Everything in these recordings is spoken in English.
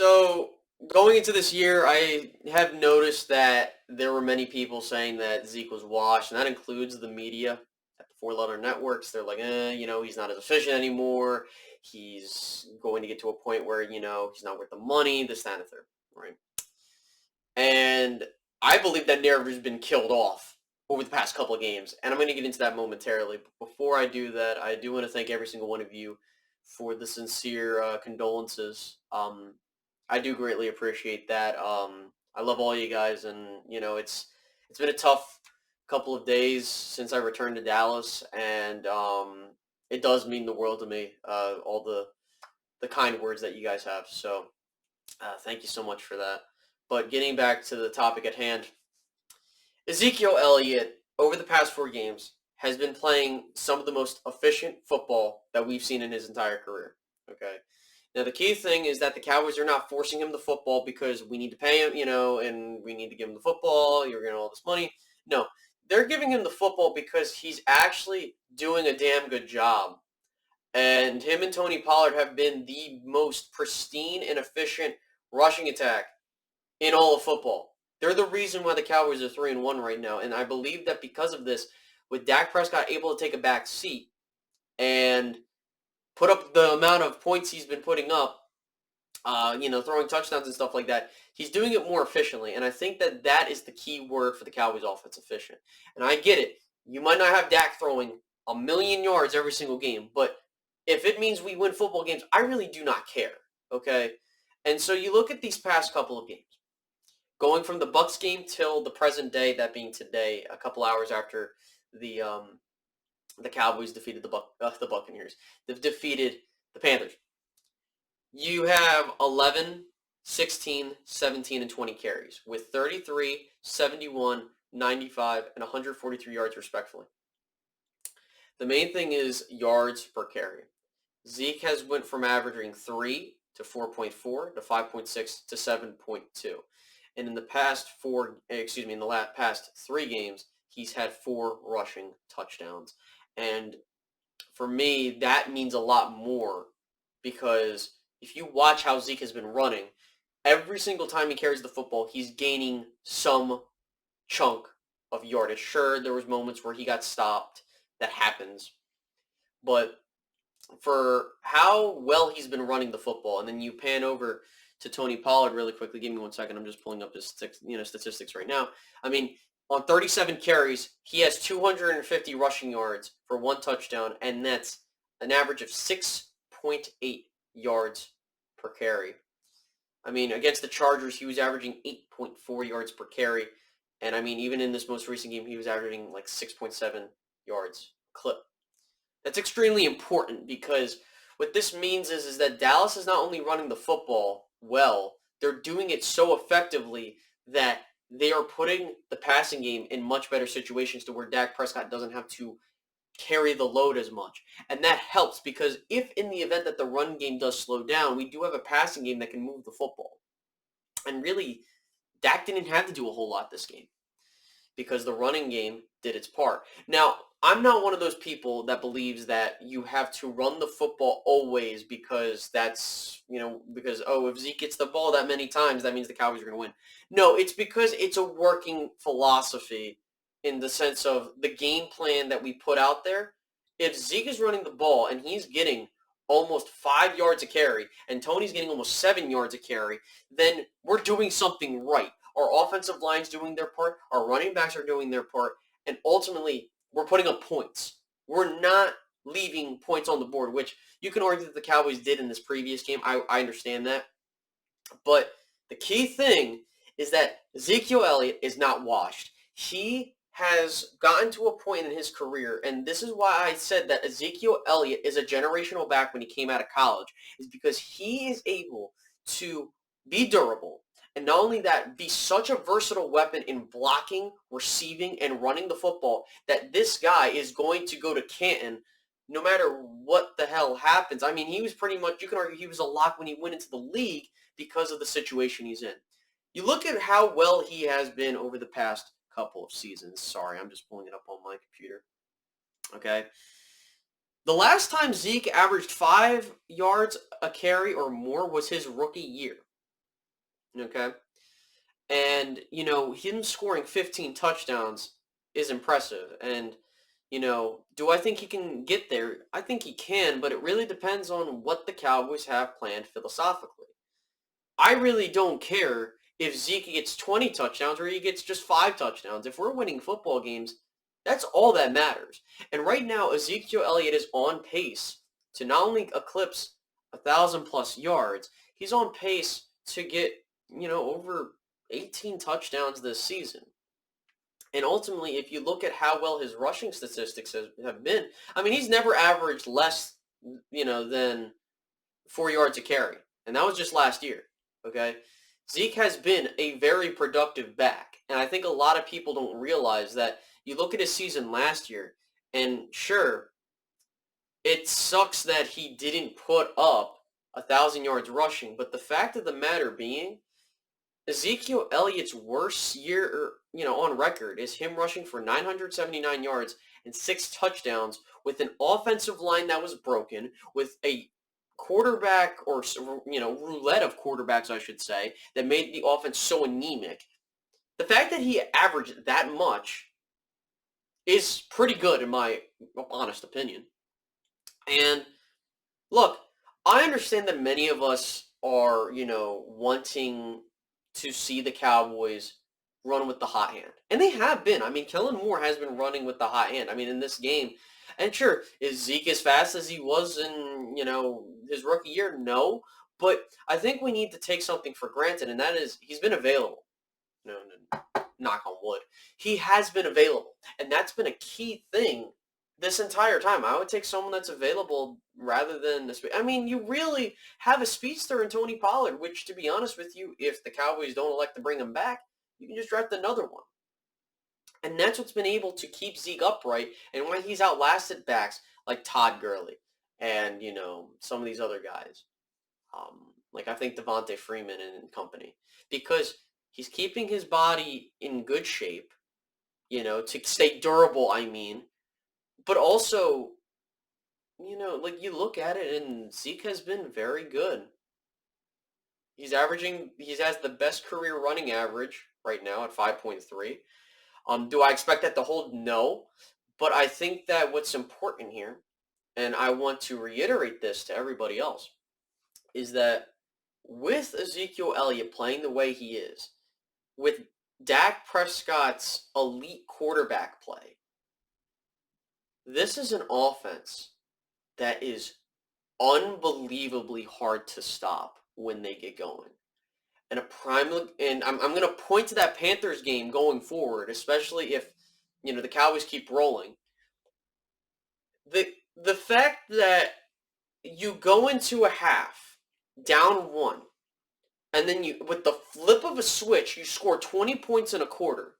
So going into this year, I have noticed that there were many people saying that Zeke was washed, and that includes the media at the four-letter networks. They're like, he's not as efficient anymore. He's going to get to a point where, he's not worth the money, this, that, and the third, right? And I believe that narrative has been killed off over the past couple of games, and I'm going to get into that momentarily. But before I do that, I do want to thank every single one of you for the sincere condolences. I do greatly appreciate that. I love all you guys, and it's been a tough couple of days since I returned to Dallas, and it does mean the world to me. All the kind words that you guys have. So thank you so much for that. But getting back to the topic at hand, Ezekiel Elliott over the past 4 games has been playing some of the most efficient football that we've seen in his entire career. Okay. Now, the key thing is that the Cowboys are not forcing him the football because we need to pay him, and we need to give him the football. You're getting all this money. No, they're giving him the football because he's actually doing a damn good job. And him and Tony Pollard have been the most pristine and efficient rushing attack in all of football. They're the reason why the Cowboys are 3-1 right now. And I believe that because of this, with Dak Prescott able to take a back seat and put up the amount of points he's been putting up, throwing touchdowns and stuff like that, he's doing it more efficiently. And I think that that is the key word for the Cowboys offense, efficient. And I get it. You might not have Dak throwing 1,000,000 yards every single game, but if it means we win football games, I really do not care, okay? And so you look at these past couple of games, going from the Bucs game till the present day, that being today, a couple hours after the Cowboys defeated the Buccaneers. They've defeated the Panthers. You have 11, 16, 17, and 20 carries with 33, 71, 95, and 143 yards respectively. The main thing is yards per carry. Zeke has went from averaging 3 to 4.4 to 5.6 to 7.2. And in the past past 3 games, he's had 4 rushing touchdowns. And for me, that means a lot more because if you watch how Zeke has been running, every single time he carries the football, he's gaining some chunk of yardage. Sure, there was moments where he got stopped. That happens. But for how well he's been running the football, and then you pan over to Tony Pollard really quickly. Give me 1 second. I'm just pulling up his statistics right now. I mean, on 37 carries, he has 250 rushing yards for 1 touchdown, and that's an average of 6.8 yards per carry. I mean, against the Chargers, he was averaging 8.4 yards per carry. And I mean, even in this most recent game, he was averaging like 6.7 yards clip. That's extremely important because what this means is that Dallas is not only running the football well, they're doing it so effectively that they are putting the passing game in much better situations to where Dak Prescott doesn't have to carry the load as much. And that helps because if in the event that the run game does slow down, we do have a passing game that can move the football. And really, Dak didn't have to do a whole lot this game because the running game did its part. Now, I'm not one of those people that believes that you have to run the football always because if Zeke gets the ball that many times, that means the Cowboys are going to win. No, it's because it's a working philosophy in the sense of the game plan that we put out there. If Zeke is running the ball and he's getting almost 5 yards a carry and Tony's getting almost 7 yards a carry, then we're doing something right. Our offensive line's doing their part, our running backs are doing their part, and ultimately we're putting up points. We're not leaving points on the board, which you can argue that the Cowboys did in this previous game. I understand that. But the key thing is that Ezekiel Elliott is not washed. He has gotten to a point in his career, and this is why I said that Ezekiel Elliott is a generational back when he came out of college, is because he is able to be durable, and not only that, be such a versatile weapon in blocking, receiving, and running the football that this guy is going to go to Canton no matter what the hell happens. I mean, he was pretty much, you can argue he was a lock when he went into the league because of the situation he's in. You look at how well he has been over the past couple of seasons. Sorry, I'm just pulling it up on my computer. Okay. The last time Zeke averaged 5 yards a carry or more was his rookie year. Okay? And, him scoring 15 touchdowns is impressive. And, do I think he can get there? I think he can, but it really depends on what the Cowboys have planned philosophically. I really don't care if Zeke gets 20 touchdowns or he gets just 5 touchdowns. If we're winning football games, that's all that matters. And right now, Ezekiel Elliott is on pace to not only eclipse 1,000 plus yards, he's on pace to get, over 18 touchdowns this season. And ultimately, if you look at how well his rushing statistics have been, I mean, he's never averaged less, than 4 yards a carry. And that was just last year, okay? Zeke has been a very productive back. And I think a lot of people don't realize that you look at his season last year, and sure, it sucks that he didn't put up 1,000 yards rushing. But the fact of the matter being, Ezekiel Elliott's worst year, on record is him rushing for 979 yards and 6 touchdowns with an offensive line that was broken, with a quarterback or, roulette of quarterbacks, I should say, that made the offense so anemic. The fact that he averaged that much is pretty good in my honest opinion. And look, I understand that many of us are, wanting to see the Cowboys run with the hot hand. And they have been. I mean, Kellen Moore has been running with the hot hand. I mean, in this game. And sure, is Zeke as fast as he was in, his rookie year? No. But I think we need to take something for granted, and that is he's been available. No, knock on wood. He has been available. And that's been a key thing this entire time. I would take someone that's available rather than you really have a speedster in Tony Pollard, which, to be honest with you, if the Cowboys don't elect to bring him back, you can just draft another one. And that's what's been able to keep Zeke upright and why he's outlasted backs like Todd Gurley and, some of these other guys. Like I think Devontae Freeman and company. Because he's keeping his body in good shape, to stay durable, But also, like you look at it and Zeke has been very good. He has the best career running average right now at 5.3. Do I expect that to hold? No. But I think that what's important here, and I want to reiterate this to everybody else, is that with Ezekiel Elliott playing the way he is, with Dak Prescott's elite quarterback play, this is an offense that is unbelievably hard to stop when they get going. And I'm going to point to that Panthers game going forward, especially if, the Cowboys keep rolling. The fact that you go into a half down 1, and then with the flip of a switch, you score 20 points in a quarter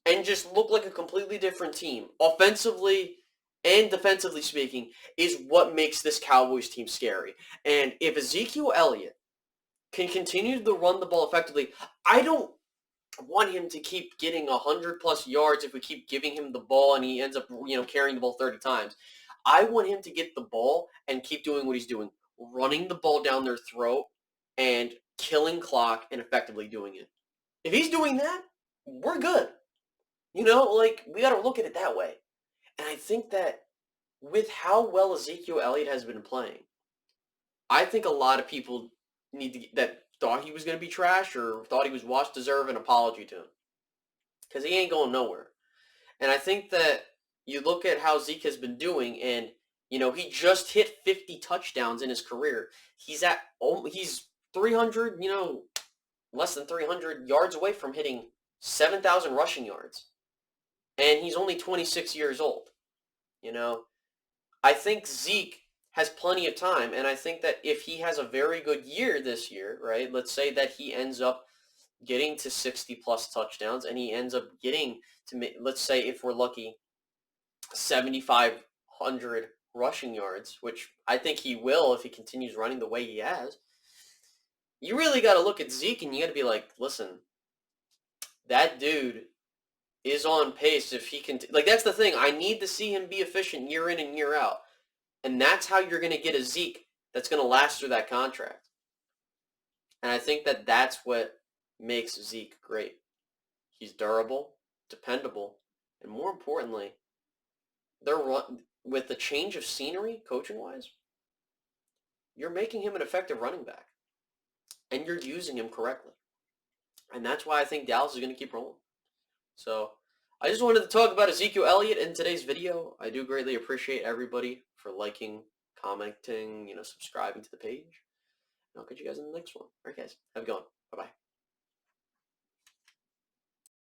and just look like a completely different team, offensively and defensively speaking, is what makes this Cowboys team scary. And if Ezekiel Elliott can continue to run the ball effectively, I don't want him to keep getting 100-plus yards if we keep giving him the ball and he ends up, carrying the ball 30 times. I want him to get the ball and keep doing what he's doing, running the ball down their throat and killing clock and effectively doing it. If he's doing that, we're good. We got to look at it that way. And I think that with how well Ezekiel Elliott has been playing, I think a lot of people that thought he was going to be trash or thought he was washed deserve an apology to him. Because he ain't going nowhere. And I think that you look at how Zeke has been doing, and, he just hit 50 touchdowns in his career. He's 300, less than 300 yards away from hitting 7,000 rushing yards. And he's only 26 years old. I think Zeke has plenty of time, and I think that if he has a very good year this year, right, let's say that he ends up getting to 60-plus touchdowns, and he ends up getting to, let's say if we're lucky, 7,500 rushing yards, which I think he will if he continues running the way he has. You really got to look at Zeke, and you got to be like, listen, that dude is on pace if he can. That's the thing. I need to see him be efficient year in and year out. And that's how you're going to get a Zeke that's going to last through that contract. And I think that that's what makes Zeke great. He's durable, dependable, and more importantly, with the change of scenery, coaching-wise, you're making him an effective running back, and you're using him correctly. And that's why I think Dallas is going to keep rolling. So I just wanted to talk about Ezekiel Elliott in today's video. I do greatly appreciate everybody for liking, commenting, subscribing to the page. And I'll catch you guys in the next one. All right, guys. Have a good one. Bye-bye.